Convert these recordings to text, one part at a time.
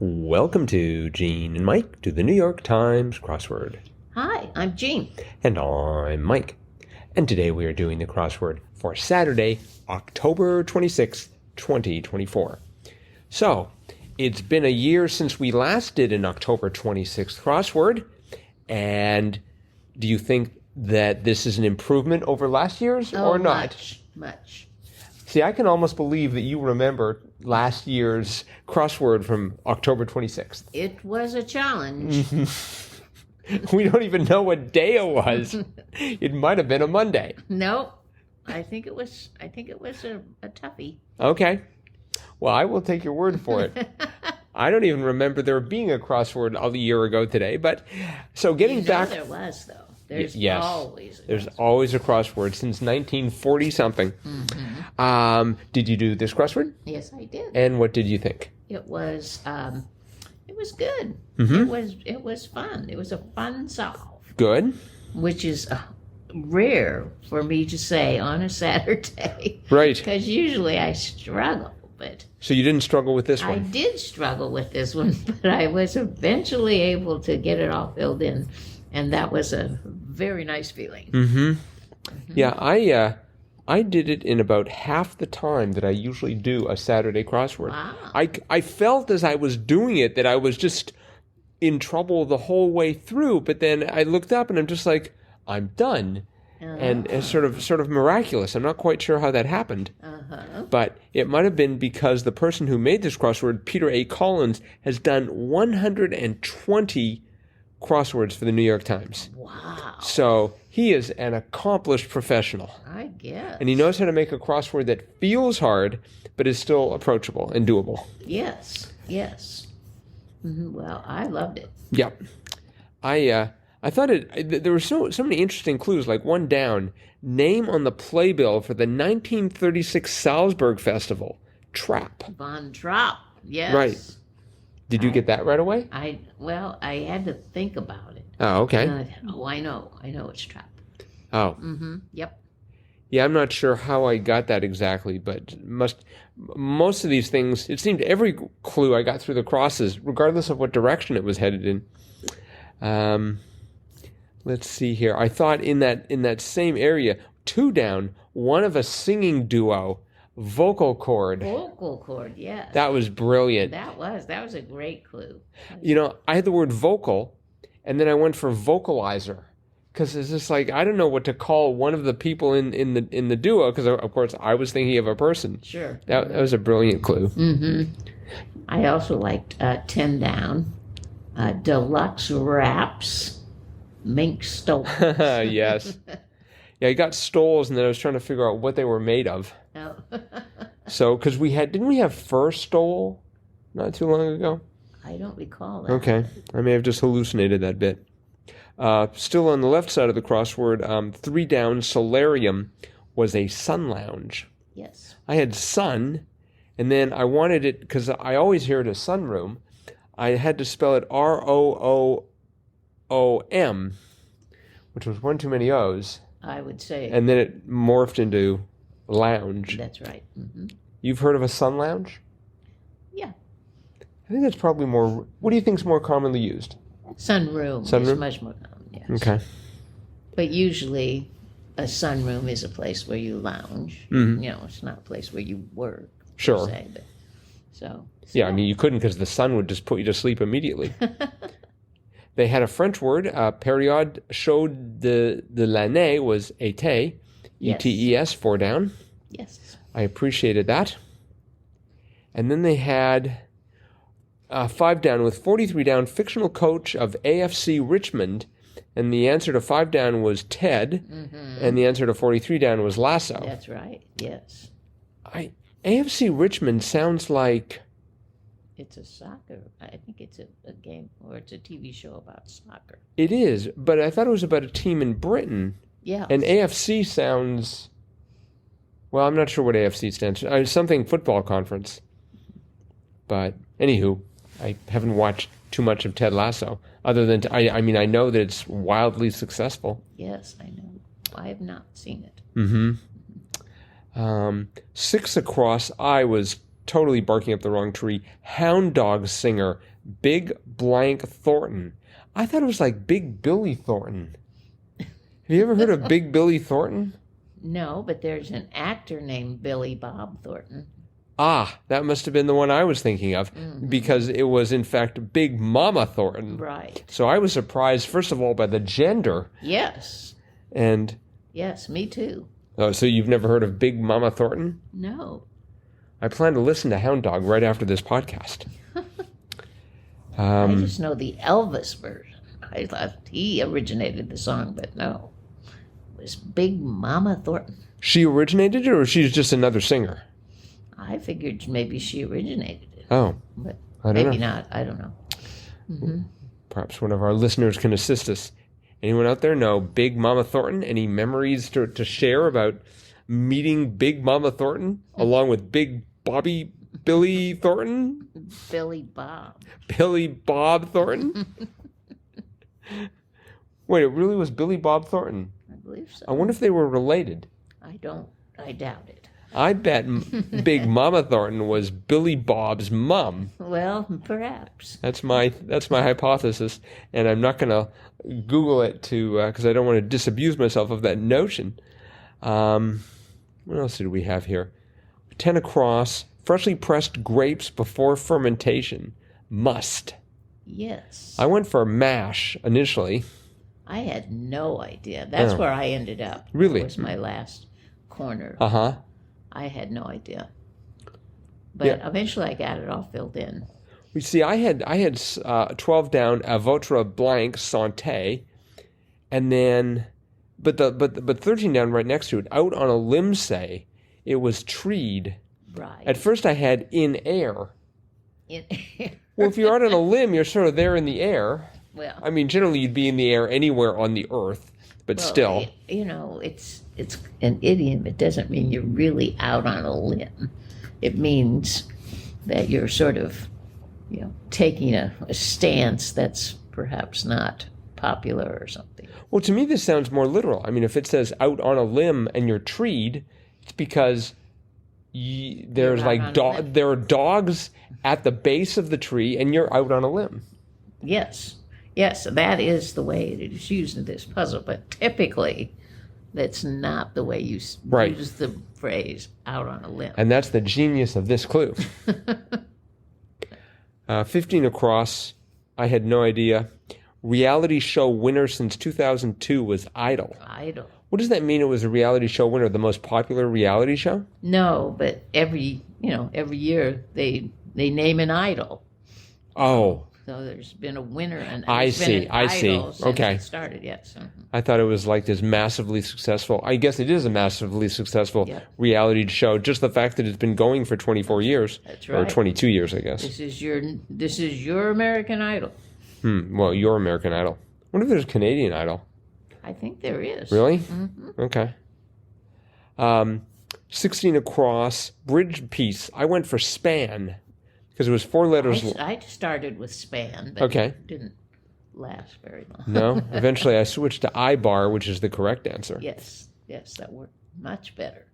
Welcome to Gene and Mike to the New York Times crossword. Hi, I'm Jean. And I'm Mike. And today we are doing the crossword for Saturday, October 26th, 2024. So, it's been a year since we last did an October 26th crossword. And do you think that this is an improvement over last year's or not? Much. See, I can almost believe that you remember last year's crossword from October 26th. It was a challenge. We don't even know what day it was. It might have been a Monday. Nope. I think it was a toughie. Okay. Well, I will take your word for it. I don't even remember there being a crossword a year ago today, but so getting back. There was, though. There's yes, always a there's crossword. always a crossword since 1940 something. Mm-hmm. Did you do this crossword? Yes, I did. And what did you think? It was good. Mm-hmm. It was fun. It was a fun solve. Good. Which is rare for me to say on a Saturday. Right. Because usually I struggle, but So you didn't struggle with this I one? did struggle with this one, but I was eventually able to get it all filled in, and that was a very nice feeling. Mm-hmm. Yeah, I did it in about half the time that I usually do a Saturday crossword. Wow. I felt as I was doing it that I was just in trouble the whole way through, but then I looked up and I'm just like, I'm done. And it's sort of miraculous. I'm not quite sure how that happened. But it might have been because the person who made this crossword, Peter A. Collins, has done 120 crosswords for the New York Times. Wow. So he is an accomplished professional. I guess. And he knows how to make a crossword that feels hard, but is still approachable and doable. Yes. Well, I loved it. Yep. I thought there were so many interesting clues, like one down, name on the playbill for the 1936 Salzburg Festival, Trap. Von Trapp. Yes. Right. Did you get that right away? I had to think about it. Oh, okay. I know it's Trapp. Oh. Yep. Yeah, I'm not sure how I got that exactly, but most of these things, it seemed every clue I got through the crosses, regardless of what direction it was headed in. Let's see here. I thought in that same area, two down, one of a singing duo, vocal cord. Vocal cord, yes. That was brilliant. That was a great clue. You know, I had the word vocal, and then I went for vocalizer. Because it's just like, I don't know what to call one of the people in the duo, because of course I was thinking of a person. Sure. That was a brilliant clue. Mm-hmm. I also liked 10 down, deluxe wraps, mink stoles. Yes. Yeah, I got stoles, and then I was trying to figure out what they were made of. Oh. So, because didn't we have fur stole not too long ago? I don't recall that. Okay. I may have just hallucinated that bit. Still on the left side of the crossword, 3 down, solarium was a sun lounge. Yes. I had sun, and then I wanted it, because I always hear it as sunroom, I had to spell it Room, which was one too many O's. I would say. And then it morphed into lounge. That's right. Mm-hmm. You've heard of a sun lounge? Yeah. I think that's probably more, what do you think is more commonly used? Sunroom is much more common, yes. Okay. But usually a sunroom is a place where you lounge. Mm-hmm. You know, it's not a place where you work. Sure. Per se, but, so. Yeah, I mean, you couldn't, because the sun would just put you to sleep immediately. They had a French word, période chaude de l'année was été, Yes. E-T-E-S, 4 down. Yes. I appreciated that. And then they had 5 down with 43 down, fictional coach of AFC Richmond. And the answer to 5 down was Ted. Mm-hmm. And the answer to 43 down was Lasso. That's right, yes. AFC Richmond sounds like... It's a soccer. I think it's a game, or it's a TV show about soccer. It is, but I thought it was about a team in Britain. Yeah. And AFC sounds... Well, I'm not sure what AFC stands for. Something football conference. But, anywho, I haven't watched too much of Ted Lasso. Other than, I mean, I know that it's wildly successful. Yes, I know. I have not seen it. Mm-hmm. 6 across, I was totally barking up the wrong tree. Hound Dog singer, Big Blank Thornton. I thought it was like Big Billy Thornton. Have you ever heard of Big Billy Thornton? No, but there's an actor named Billy Bob Thornton. Ah, that must have been the one I was thinking of, because it was, in fact, Big Mama Thornton. Right. So I was surprised, first of all, by the gender. Yes. And... Yes, me too. Oh, so you've never heard of Big Mama Thornton? No. I plan to listen to Hound Dog right after this podcast. I just know the Elvis version. I thought he originated the song, but no. It was Big Mama Thornton. She originated it, or she's just another singer? I figured maybe she originated it. Oh, But I don't maybe know. not. I don't know. Perhaps one of our listeners can assist us. Anyone out there know Big Mama Thornton? Any memories to share about meeting Big Mama Thornton along with Big Bobby Billy Thornton? Billy Bob. Billy Bob Thornton? Wait, it really was Billy Bob Thornton? I believe so. I wonder if they were related. I doubt it. I bet Big Mama Thornton was Billy Bob's mom. Well, perhaps. That's my hypothesis, and I'm not going to Google it because I don't want to disabuse myself of that notion. What else did we have here? 10 across. Freshly pressed grapes before fermentation. Must. Yes. I went for mash initially. I had no idea. That's where I ended up. Really? That was my last corner. Uh-huh. I had no idea. But eventually I got it all filled in. You see, I had 12 down, a votre blanc santé, and then, but 13 down right next to it, out on a limb say, it was treed. Right. At first I had in air. Well, if you're out on a limb, you're sort of there in the air. Well, I mean, generally you'd be in the air anywhere on the earth, but still. It's an idiom. It doesn't mean you're really out on a limb. It means that you're sort of, taking a stance that's perhaps not popular or something. Well, to me, this sounds more literal. I mean, if it says out on a limb and you're treed, it's because there are dogs at the base of the tree and you're out on a limb. Yes, that is the way it is used in this puzzle, but typically that's not the way you use the phrase out on a limb. And that's the genius of this clue. 15 across, I had no idea. Reality show winner since 2002 was Idol. Idol. What does that mean? It was a reality show winner, the most popular reality show? No, but every year they name an idol. Oh. So there's been a winner, and I see. Since Okay. it started, yes. I thought it was like this massively successful. I guess it is a massively successful reality show. Just the fact that it's been going for 24 years, that's right, or 22 years, I guess. This is your American Idol. Well, your American Idol. I wonder if there's Canadian Idol. I think there is. Really? Mm-hmm. Okay. 16 across, bridge piece. I went for span because it was 4 letters. I started with span, but it didn't last very long. No? Eventually I switched to I-bar, which is the correct answer. Yes, that worked much better.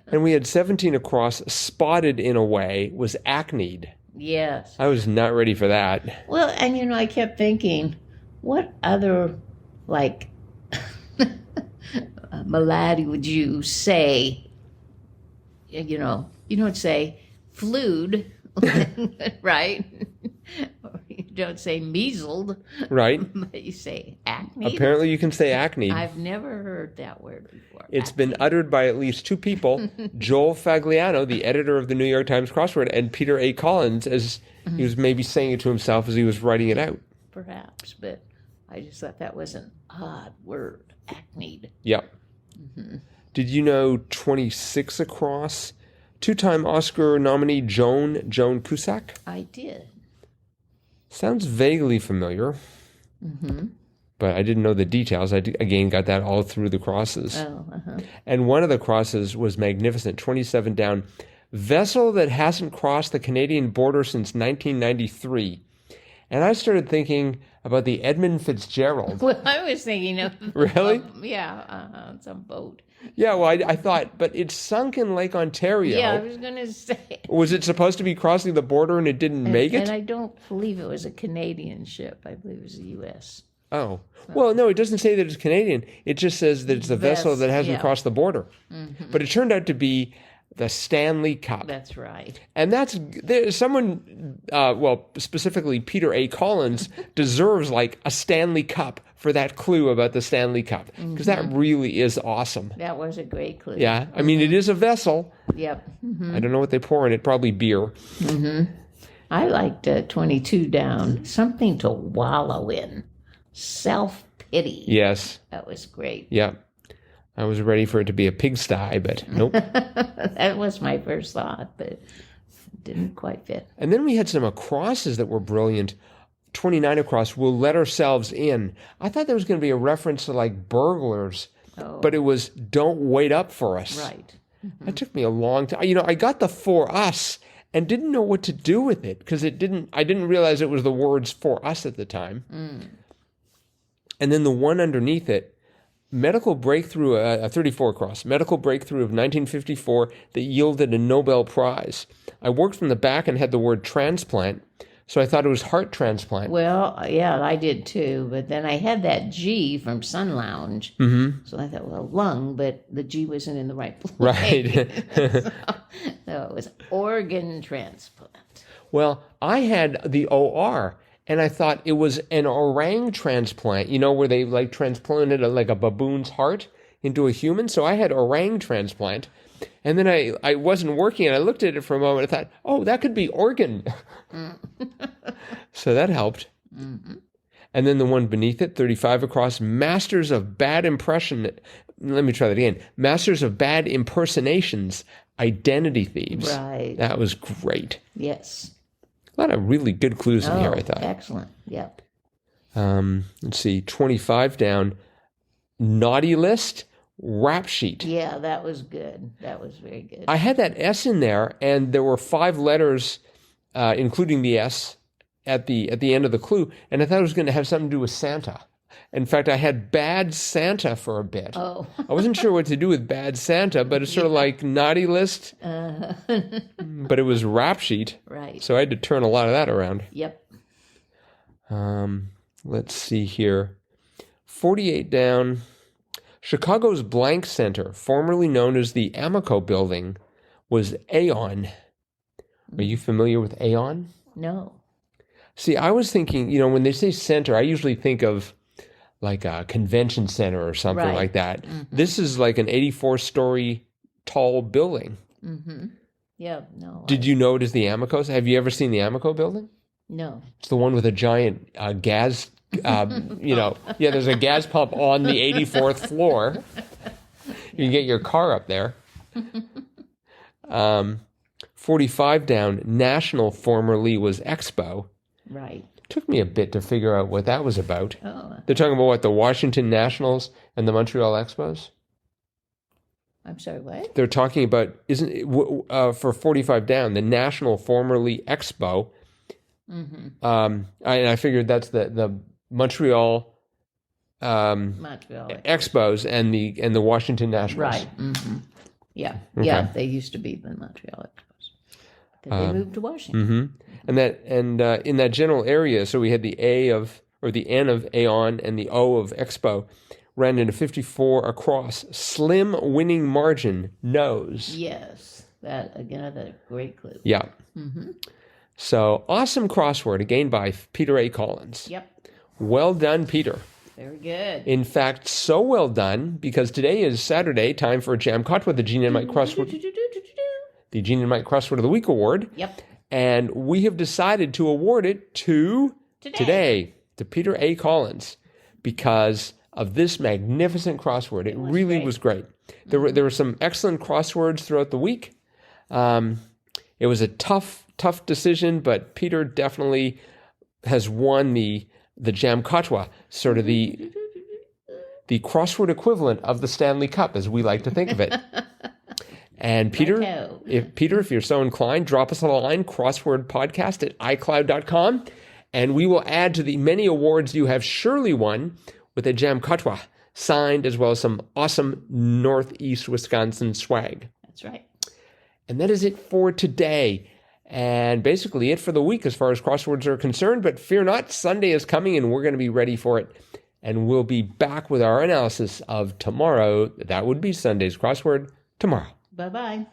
And we had 17 across, spotted in a way, was acneed. Yes. I was not ready for that. Well, and I kept thinking, what other, malady would you say? You don't say flued, right? Or you don't say measled. Right. But you say acne. Apparently you can say acne. I've never heard that word before. It's been uttered by at least 2 people, Joel Fagliano, the editor of the New York Times Crossword, and Peter A. Collins, as he was maybe saying it to himself as he was writing it out. Perhaps, but I just thought that was an odd word, acne. Yep. Mm-hmm. Did you know 26 across? 2-time Oscar nominee Joan Cusack? I did. Sounds vaguely familiar. Mm-hmm. But I didn't know the details. I, again, got that all through the crosses. Oh, uh-huh. And one of the crosses was magnificent, 27 down. Vessel that hasn't crossed the Canadian border since 1993. And I started thinking about the Edmund Fitzgerald. Well, I was thinking of Really? Some boat. Yeah, well, I thought, but it sunk in Lake Ontario. Yeah, I was going to say. Was it supposed to be crossing the border and it didn't make it? And I don't believe it was a Canadian ship. I believe it was a U.S. Oh. Well, no, it doesn't say that it's Canadian. It just says that it's a vessel that hasn't crossed the border. Mm-hmm. But it turned out to be the Stanley Cup. That's right. And someone, specifically Peter A. Collins, deserves like a Stanley Cup for that clue about the Stanley Cup. Because that really is awesome. That was a great clue. Yeah. I mean, it is a vessel. Yep. Mm-hmm. I don't know what they pour in it. Probably beer. Mm-hmm. I liked 22 down. Something to wallow in. Self-pity. Yes. That was great. Yeah. I was ready for it to be a pigsty, but nope. That was my first thought, but it didn't quite fit. And then we had some acrosses that were brilliant. 29 across, we'll let ourselves in. I thought there was going to be a reference to like burglars, but it was don't wait up for us. Right. Mm-hmm. That took me a long time. You know, I got the for us and didn't know what to do with it because I didn't realize it was the words for us at the time. Mm. And then the one underneath it, medical breakthrough, a 34 across, medical breakthrough of 1954 that yielded a Nobel Prize. I worked from the back and had the word transplant, so I thought it was heart transplant. Well, yeah, I did too, but then I had that G from Sun Lounge, so I thought, well, lung, but the G wasn't in the right place. Right. So it was organ transplant. Well, I had the OR. And I thought it was an orang transplant, you know, where they like transplanted like a baboon's heart into a human. So I had orang transplant. And then I wasn't working and I looked at it for a moment. I thought, oh, that could be organ. So that helped. Mm-hmm. And then the one beneath it, 35 across, masters of bad impression. Let me try that again. Masters of bad impersonations, identity thieves. Right. That was great. Yes. A lot of really good clues in here, I thought. Excellent. Yep. Let's see, 25 down. Naughty list, rap sheet. Yeah, that was good. That was very good. I had that S in there, and there were 5 letters, including the S, at the end of the clue, and I thought it was going to have something to do with Santa. In fact, I had Bad Santa for a bit. Oh. I wasn't sure what to do with Bad Santa, but it's sort of like naughty list. But it was rap sheet. Right. So I had to turn a lot of that around. Yep. Let's see here. 48 down. Chicago's Blank Center, formerly known as the Amico Building, was Aon. Are you familiar with Aon? No. See, I was thinking, you know, when they say center, I usually think of like a convention center or something like that. Mm-hmm. This is like an 84-story tall building. Mm-hmm. Yeah, no. Did you know it is the Amico's? Have you ever seen the Amico building? No. It's the one with a giant gas, there's a gas pump on the 84th floor. You can get your car up there. 45 down, National formerly was Expo. Right. Took me a bit to figure out what that was about. Oh. They're talking about what, the Washington Nationals and the Montreal Expos? I'm sorry, what? They're talking about, isn't it, for 45 down, the National formerly Expo. Mm-hmm. And I figured that's the Montreal Expos and the Washington Nationals. Right. Mm-hmm. Yeah. Okay. Yeah, they used to be the Montreal Expos. But they moved to Washington. Mm-hmm. And in that general area, so we had the the N of Aon and the O of Expo, ran into 54 across. Slim winning margin, nose. Yes. That, again, another great clue. Yeah. Mm-hmm. So, awesome crossword, again by Peter A. Collins. Yep. Well done, Peter. Very good. In fact, so well done, because today is Saturday, time for Jam Cotwa, the Gene and Mike Crossword. The Gene and Mike Crossword of the Week Award. Yep. And we have decided to award it to today to Peter A. Collins, because of this magnificent crossword. It really was great. There were some excellent crosswords throughout the week. It was a tough decision, but Peter definitely has won the Jam Cotwa, sort of the crossword equivalent of the Stanley Cup, as we like to think of it. And Peter, if you're so inclined, drop us a line, crosswordpodcast@icloud.com. And we will add to the many awards you have surely won with a Jam Katwa signed, as well as some awesome Northeast Wisconsin swag. That's right. And that is it for today. And basically it for the week as far as crosswords are concerned. But fear not, Sunday is coming and we're going to be ready for it. And we'll be back with our analysis of tomorrow. That would be Sunday's crossword tomorrow. Bye-bye.